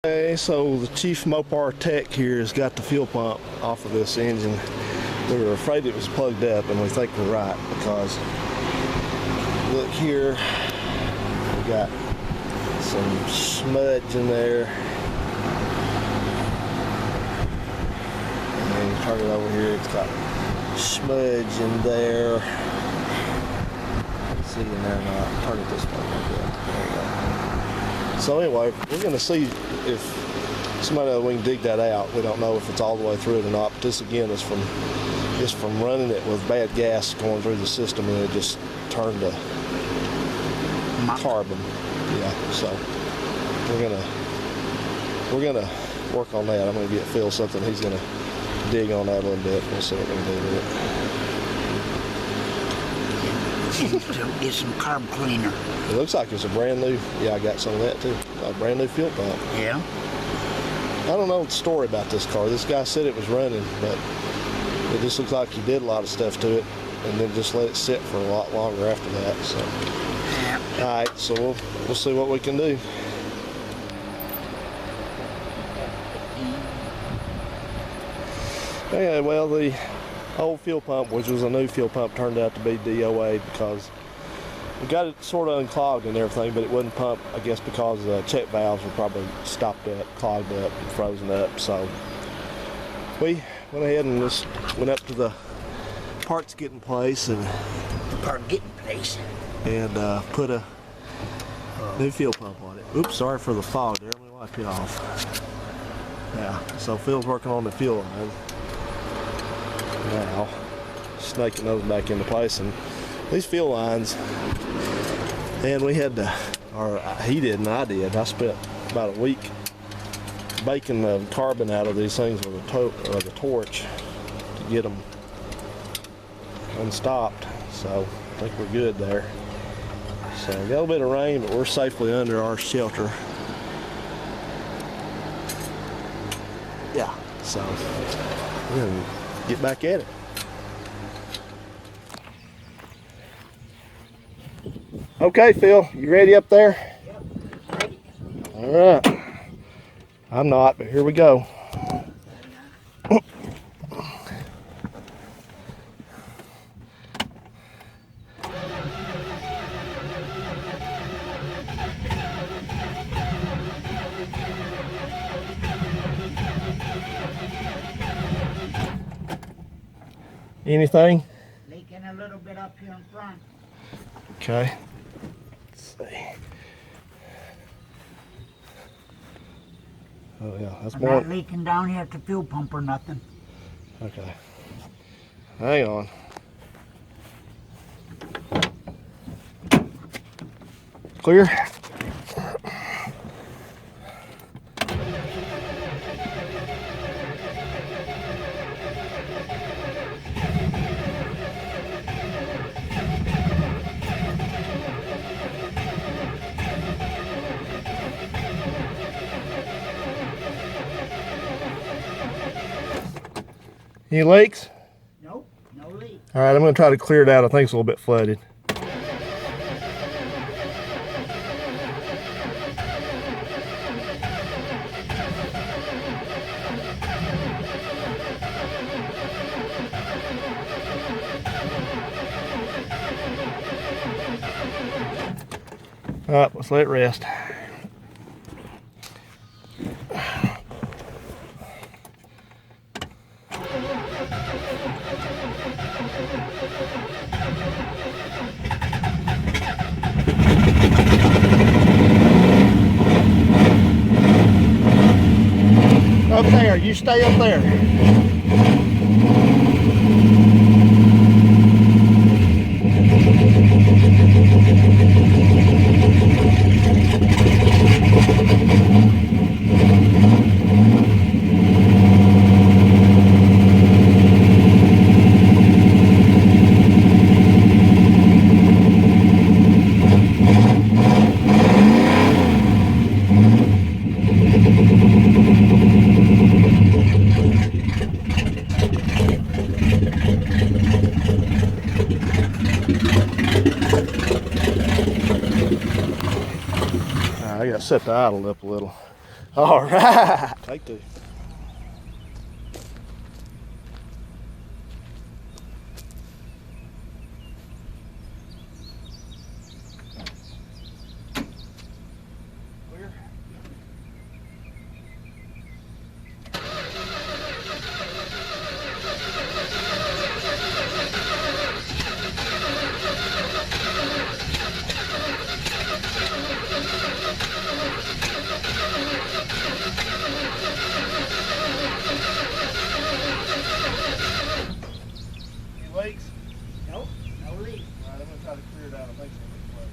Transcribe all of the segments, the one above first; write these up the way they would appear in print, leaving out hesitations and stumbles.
Okay, so the Chief Mopar Tech here has got the fuel pump off of this engine. We were afraid it was plugged up, and we think we're right because look here, we got some smudge in there. And then you turn it over here, it's got smudge in there. See in there or not? Turn it this way. There you go. So anyway, we're going to see if somebody we can dig that out. We don't know if it's all the way through it or not. But this again is from running it with bad gas going through the system, and it just turned to carbon. Yeah. So we're gonna work on that. I'm gonna get Phil something. He's gonna dig on that a little bit. We'll see what we're gonna do with it. Get some carb cleaner. It looks like it's a brand new. Yeah, I got some of that too. A brand new fuel pump. Yeah. I don't know the story about this car. This guy said it was running, but it just looks like he did a lot of stuff to it, and then just let it sit for a lot longer after that. So, yeah. All right. So we'll see what we can do. Okay. Well, the old fuel pump, which was a new fuel pump, turned out to be DOA because we got it sort of unclogged and everything, but it wouldn't pump, I guess, because the check valves were probably stopped up, clogged up, and frozen up. So we went ahead and just went up to the parts getting place and put a new fuel pump on it. Oops, sorry for the fog there. Let me wipe it off. Yeah, so Phil's working on the fuel line now, snaking those back into place. And these fuel lines, and we had to, or he did and I did. I spent about a week baking the carbon out of these things with a torch to get them unstopped. So I think we're good there. So we got a little bit of rain, but we're safely under our shelter. Yeah, so we're gonna get back at it. Okay, Phil, you ready up there? Yep, ready. All right. I'm not, but here we go. Anything? Leaking a little bit up here in front. Okay. Let's see. Oh yeah, that's I'm more. not leaking down here at the fuel pump or nothing. Okay. Hang on. Clear? Any leaks? Nope, no leak. All right, I'm going to try to clear it out. I think it's a little bit flooded. All right, let's let it rest. Up there, you stay up there. I got to set the idle up a little. All right. Take two. Clear. Any leaks? Nope, no leak. All right, I'm gonna try to clear it out. I think it's gonna be clear.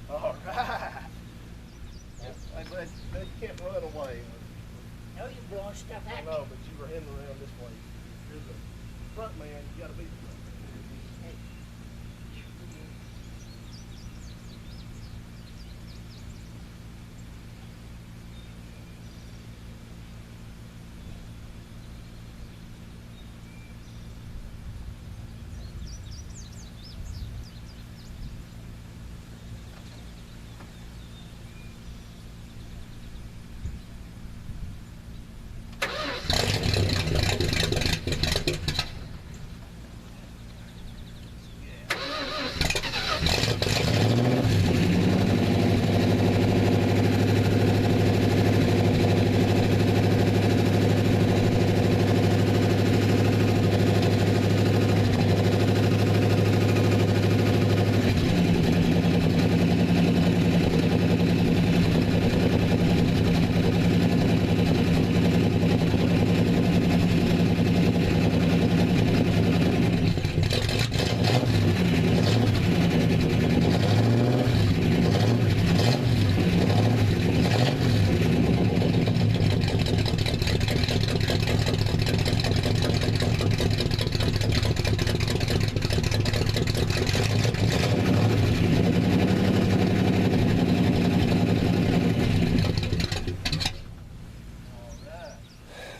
All right. You can't run away. No, you're blowing stuff I at me. know, but you were heading around this way. You're the front man. You got to be the front man.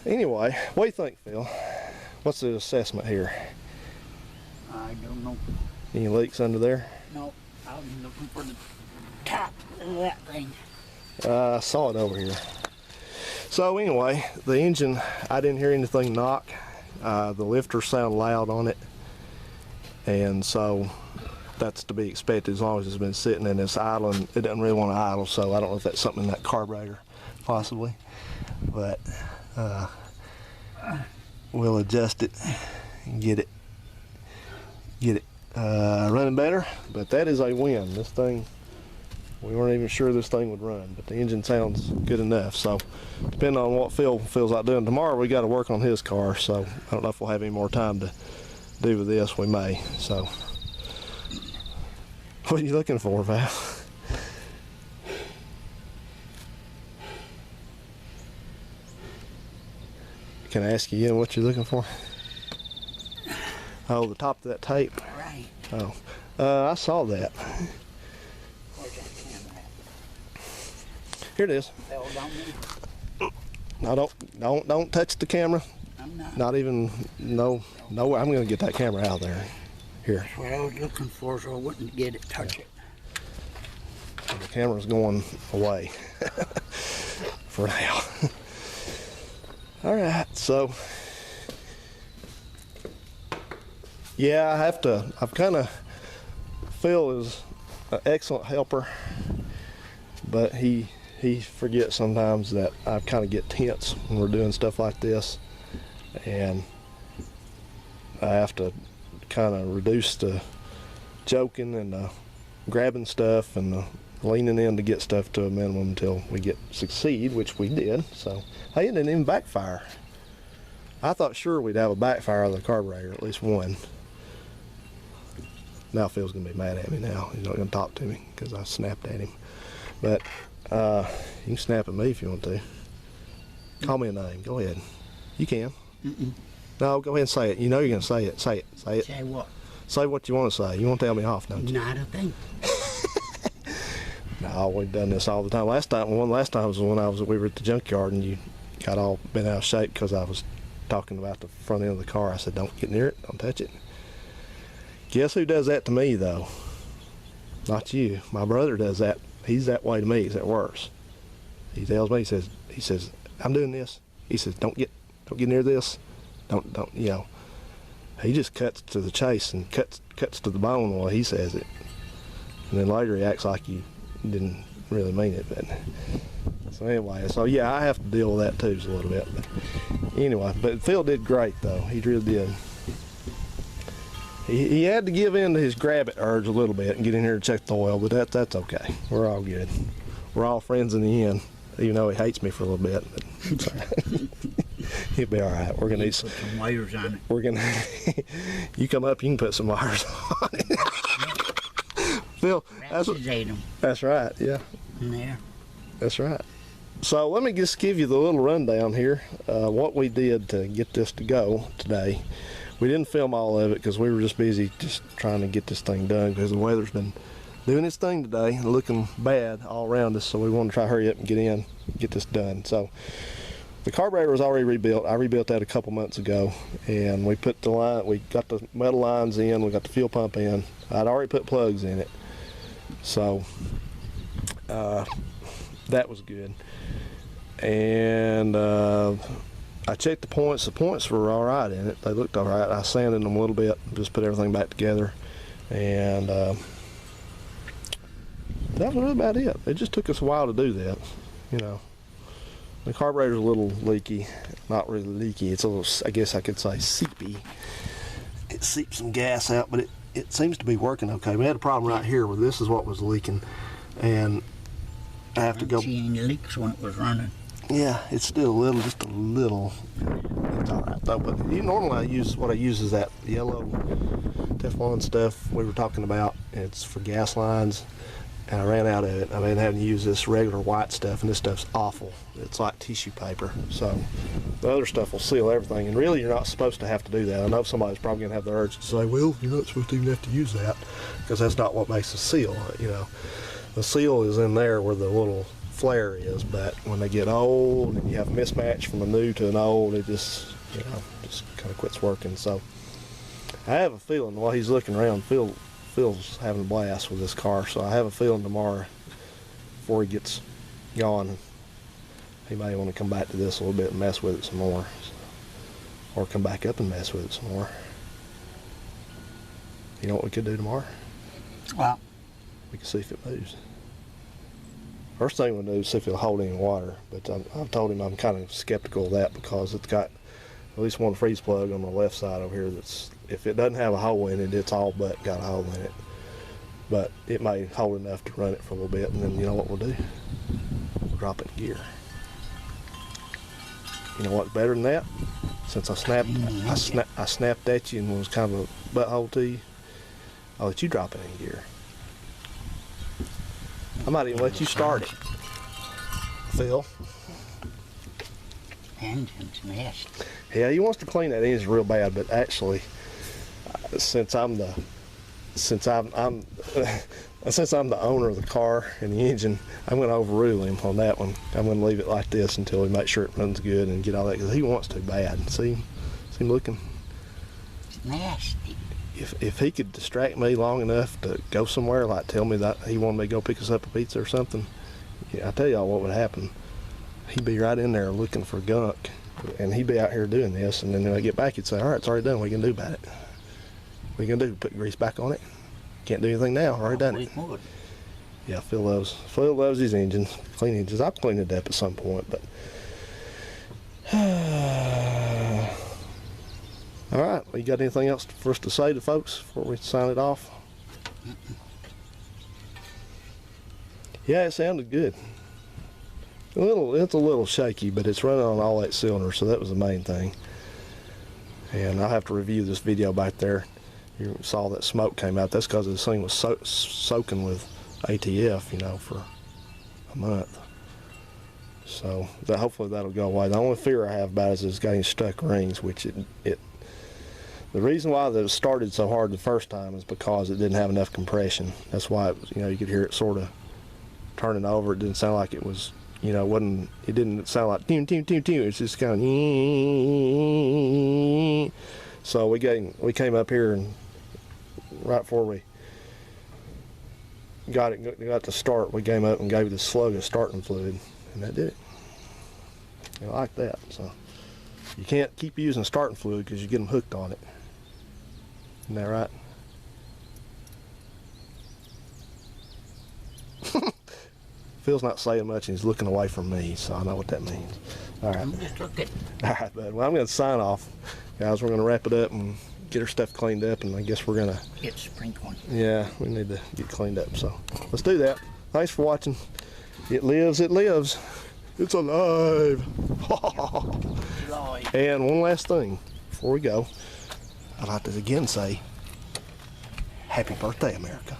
Anyway, what do you think, Phil? What's the assessment here? I don't know. Any leaks under there? No, I was looking for the top of that thing. I saw it over here. So anyway, the engine, I didn't hear anything knock. The lifter sounded loud on it. And so that's to be expected as long as it's been sitting and it's idling. It doesn't really want to idle, so I don't know if that's something in that carburetor, possibly. But we'll adjust it and get it running better. But that is a win. This thing, we weren't even sure this thing would run, but the engine sounds good enough. So depending on what Phil feels like doing tomorrow, we got to work on his car. So I don't know if we'll have any more time to do with this. We may. So what are you looking for, Val? Can I ask you again what you're looking for? Oh, the top of that tape. Right. Oh, I saw that. Where's that camera at? Here it is. Held on me? No, don't touch the camera. I'm not. Not even, no. I'm gonna get that camera out of there. Here. That's what I was looking for, so I wouldn't get it, touch it. The camera's going away for now. All right, so yeah, I've kind of, Phil is an excellent helper, but he forgets sometimes that I kind of get tense when we're doing stuff like this, and I have to kind of reduce the joking and the grabbing stuff and the leaning in to get stuff to a minimum until we succeed, which we did. So hey, it didn't even backfire. I thought sure we'd have a backfire of the carburetor, at least one. Now Phil's gonna be mad at me now. He's not gonna talk to me because I snapped at him. But you can snap at me if you want to. Call me a name. Go ahead. You can. No, go ahead and say it. You know you're gonna say it. Say it. Say it. Say what? Say what you want to say. You won't tell me off, don't you? Not a thing. No, we've done this all the time. Last time was when we were at the junkyard and you got all bent out of shape because I was talking about the front end of the car. I said, don't get near it, don't touch it. Guess who does that to me though? Not you. My brother does that. He's that way to me. He's that worse. He tells me, he says, I'm doing this. He says, don't get near this. Don't, you know. He just cuts to the chase and cuts to the bone while he says it. And then later he acts like you didn't really mean it. But so anyway, so yeah, I have to deal with that too just a little bit. But anyway, but Phil did great though. He really did. He had to give in to his grab it urge a little bit and get in here to check the oil, but that's okay. We're all good. We're all friends in the end, even though he hates me for a little bit. But it's all right. He'll be all right. We're gonna need put some wires on it. We're gonna. You come up, you can put some wires on it. Phil, that's right. Yeah. In there. That's right. So let me just give you the little rundown here. What we did to get this to go today. We didn't film all of it because we were just busy just trying to get this thing done because the weather's been doing its thing today and looking bad all around us. So we want to try to hurry up and get this done. So the carburetor was already rebuilt. I rebuilt that a couple months ago, and we got the metal lines in, we got the fuel pump in. I'd already put plugs in it, so that was good. And I checked the points. The points were all right in it. They looked all right. I sanded them a little bit, just put everything back together, and that was really about it. It just took us a while to do that, you know. The carburetor's a little leaky. Not really leaky. It's a little, I guess I could say, seepy. It seeps some gas out, but it seems to be working okay. We had a problem right here where this is what was leaking, and I have to go. Seeing leaks when it was running. Yeah, it's still just a little. It's all right though. But normally what I use is that yellow Teflon stuff we were talking about. It's for gas lines, and I ran out of it. I've been having to use this regular white stuff, and this stuff's awful. It's like tissue paper. So the other stuff will seal everything, and really you're not supposed to have to do that. I know somebody's probably gonna have the urge to say, well, you're not supposed to even have to use that, because that's not what makes a seal. You know, the seal is in there where the little flare is, but when they get old and you have a mismatch from a new to an old, it just kind of quits working. So I have a feeling while he's looking around, Phil's having a blast with this car, so I have a feeling tomorrow before he gets gone, he may want to come back to this a little bit and mess with it some more, or come back up and mess with it some more. You know what we could do tomorrow? Well, We can see if it moves. First thing we'll do is see if it'll hold any water, but I've told him I'm kind of skeptical of that because it's got at least one freeze plug on the left side over here that's, if it doesn't have a hole in it, it's all but got a hole in it. But it may hold enough to run it for a little bit, and then you know what we'll do? We'll drop it in gear. You know what's better than that? Since I snapped at you and was kind of a butthole to you, I'll let you drop it in gear. I might even let you start it, Phil. Engine's nasty. Yeah, he wants to clean that engine real bad, but actually, since I'm the owner of the car and the engine, I'm going to overrule him on that one. I'm going to leave it like this until we make sure it runs good and get all that, because he wants to bad. See him looking. It's nasty. If he could distract me long enough to go somewhere, like tell me that he wanted me to go pick us up a pizza or something, yeah, I tell y'all what would happen. He'd be right in there looking for gunk, and he'd be out here doing this, and then when I get back, he'd say, all right, it's already done. What are you going to do about it? What are you going to do? Put grease back on it? Can't do anything now. Already done it. Would. Yeah, Phil loves his engines. Clean engines. I'll clean it up at some point, but all right. Well, you got anything else for us to say to folks before we sign it off? Yeah, it sounded good. It's a little shaky, but it's running on all 8 cylinders, so that was the main thing. And I'll have to review this video back there. You saw that smoke came out. That's because this thing was soaking with ATF, you know, for a month. So hopefully that'll go away. The only fear I have about it is it's getting stuck rings, which the reason why it started so hard the first time is because it didn't have enough compression. That's why it was, you know, you could hear it sort of turning over. It didn't sound like it was, you know, it didn't sound like team. It's just kind of. So we came up here, and right before we got to start, we came up and gave the slug a starting fluid, and that did it. I like that. So you can't keep using starting fluid because you get them hooked on it. Isn't that right? Phil's not saying much, and he's looking away from me, so I know what that means. All right. I'm just looking. All right, bud. Well, I'm going to sign off. Guys, we're going to wrap it up and get our stuff cleaned up, and I guess we're going to... Get sprinkling. Yeah, we need to get cleaned up, so let's do that. Thanks for watching. It lives, it lives. It's alive. And one last thing before we go, I'd like to again say, happy birthday, America.